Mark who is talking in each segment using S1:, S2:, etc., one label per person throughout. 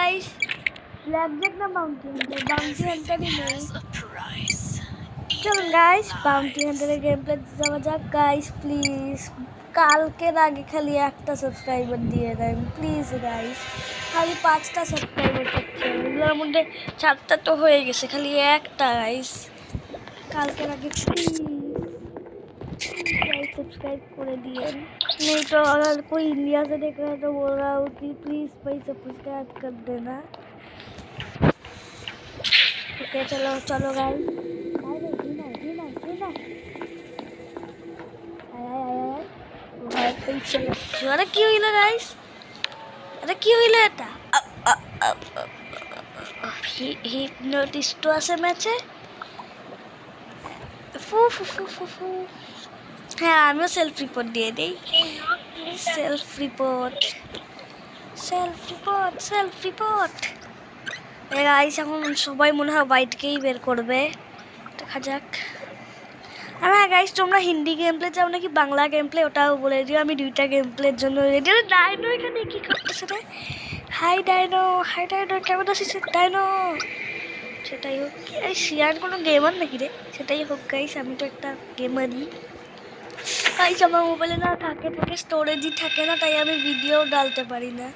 S1: Guys blackjack না bounty হান্টারই নেই। চলুন গাইস বাউন্টি হান্টারের গেম প্লে যাওয়া যাক। গাইস প্লিজ কালকের আগে খালি একটা সাবস্ক্রাইবার দিয়ে দেন প্লিজ গাইস। খালি 5টা সাবস্ক্রাইবার থাকছে, এগুলোর মধ্যে 4টা তো হয়ে গেছে, খালি একটা গাইস। কালকের আগে প্লিজ सब्सक्राइब করে दिएन, नहीं तो अगर कोई इंडिया से देख रहा है तो बोल रहा हूँ कि प्लीज़ भाई सब्सक्राइब कर देना। ओके चलो चलो गाइस, अरे क्यों हिला गाइस, अरे क्यों हिला এটা হিপনোটিস তো আছে ম্যাচে। ফু ফু ফু ফু ফু। হ্যাঁ আমিও সেলফ রিপোর্ট দিয়ে দিই। সেলফ রিপোর্ট গাইস এখন সবাই মনে হয় হোয়াইটকেই বের করবে, দেখা যাক। আর হ্যাঁ গাইস তোমরা হিন্দি গেম প্লে চাও নাকি বাংলা গেম প্লে ওটাও বলে দিও, আমি 2টা গেম প্লের জন্য রেডি। ডাইনো এখানে কি করতেছে রে? হাই ডাইনো কেমন আছিস ডাইনো? সেটাই হোক, এই শিয়ার কোনো গেমার নাকি রে? সেটাই হোক গাইস, আমি তো একটা গেমারই গাইস। আমার মোবাইলে না থাকে স্টোরেজই থাকে না, তাই আমি ভিডিও ডালতে পারি না।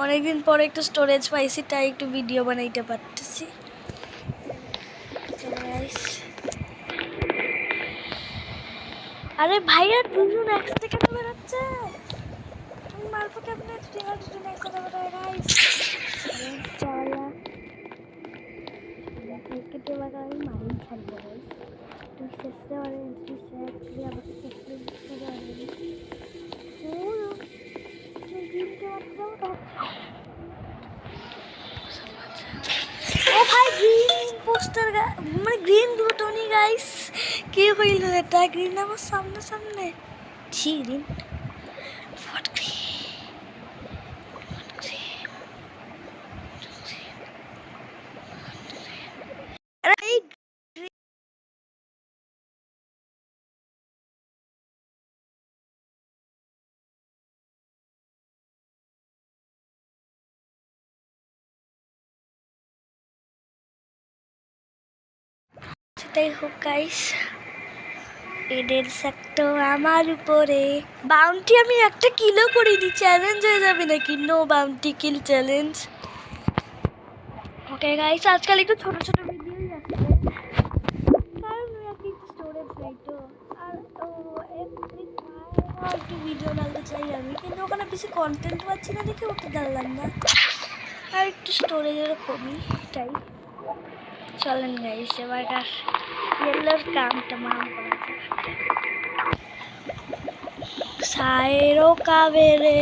S1: অনেকদিন পরে একটু স্টোরেজ পাইছি, তাই একটু ভিডিও বানাইতে পারতেছি। আরে ভাইয়া দুজন একসাথে কেন বেরোচ্ছে? তুমি মারবো কেমনে? দুজন একসাথে বেরোয় গাইস। কেটে বাগা আমি মারেই ছাড়বো গাইস। তুই শেষে অরেঞ্জ তুই শেষ তুই আমাকে শেষ করে দিতে পারবি। ও ভাই গ্রিন পোস্টার মানে গ্রিন গ্লুটনি গাইস, কি হইল এটা? গ্রিন আমার সামনে ছি গ্রিন ফট সেটাই হোক গাইস। এদের তো আমার উপরে বাউন্টি আমি একটা কিলো করিনি, চ্যালেঞ্জ হয়ে যাবে নাকি? নো বাউন্টি কিল চ্যালেঞ্জ। ওকে গাইস আজকাল একটু ছোট ছোট ভিডিওই আসছে, কারণ একটু স্টোরেজ নাই তো। আর একটু ভিডিও ডালতে চাই আমি, কিন্তু ওখানে বেশি কন্টেন্ট পাচ্ছি না দেখে ওটা ডাললাম না। আর একটু স্টোরেজেরও কমি, তাই চলেন গাইস এবার ইয়েলোর কামটা মাম করা যাক। সাইরো কাবেরে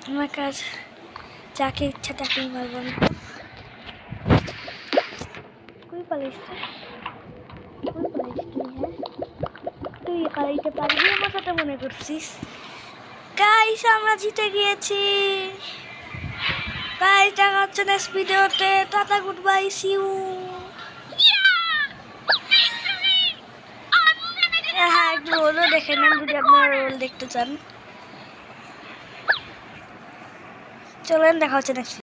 S1: আমার কাজ যাকে ইচ্ছা তাকেই মারবো আমি। কই পালিস তুই? হ্যাঁ তুই পালাইতে পারবি আমার সাথে মনে করছিস? গাইস আমরা জিতে গিয়েছি গাইস, দেখা হচ্ছে নেক্সট ভিডিওতে। Tata goodbye see you. হ্যাঁ একটু রোলও দেখে নেন যদি আপনারা রোল দেখতে চান। চলেন দেখা হচ্ছে নেক্সট।